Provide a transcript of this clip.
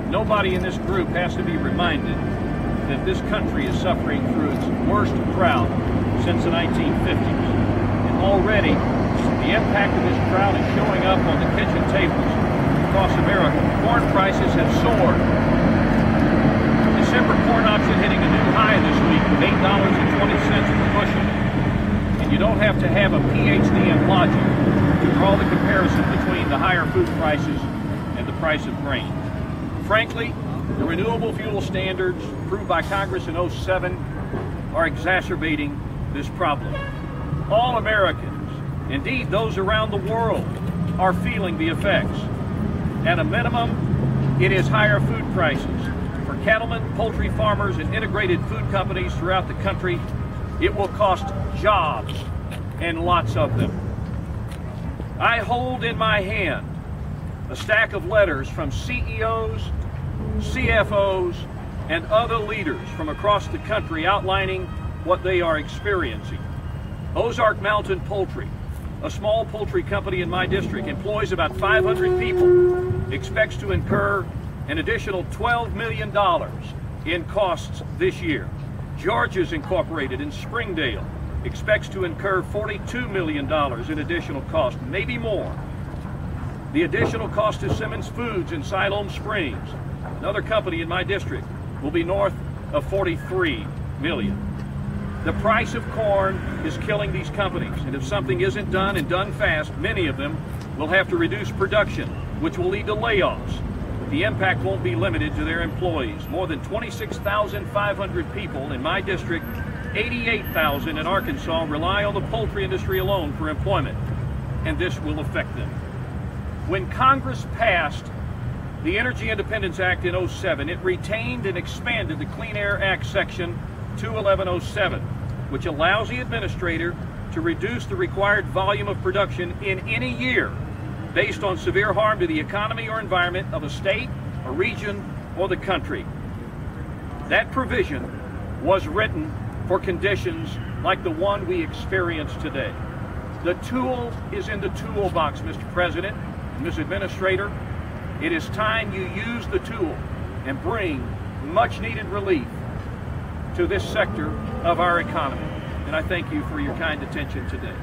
Nobody in this group has to be reminded that this country is suffering through its worst drought since the 1950s. And already, the impact of this drought is showing up on the kitchen tables across America. Corn prices have soared. December corn option hitting a new high this week with $8.20 per bushel. And you don't have to have a PhD in logic to draw the comparison between the higher food prices and the price of grain. Frankly, the Renewable Fuels Standards approved by Congress in 2007 are exacerbating this problem. All Americans, indeed those around the world, are feeling the effects. At a minimum, it is higher food prices. For cattlemen, poultry farmers, and integrated food companies throughout the country, it will cost jobs, and lots of them. I hold in my hand a stack of letters from CEOs, CFOs, and other leaders from across the country outlining what they are experiencing. Ozark Mountain Poultry, a small poultry company in my district, employs about 500 people, expects to incur an additional $12 million in costs this year. George's Incorporated in Springdale expects to incur $42 million in additional cost, maybe more. The additional cost to Simmons Foods in Siloam Springs, another company in my district, will be north of $43 million. The price of corn is killing these companies, and if something isn't done and done fast, many of them will have to reduce production, which will lead to layoffs. But the impact won't be limited to their employees. More than 26,500 people in my district, 88,000 in Arkansas, rely on the poultry industry alone for employment, and this will affect them. When Congress passed the Energy Independence Act in 2007, it retained and expanded the Clean Air Act Section 21107, which allows the administrator to reduce the required volume of production in any year based on severe harm to the economy or environment of a state, a region, or the country. That provision was written for conditions like the one we experience today. The tool is in the toolbox, Mr. President, Ms. Administrator. It is time you use the tool and bring much needed relief to this sector of our economy. And I thank you for your kind attention today.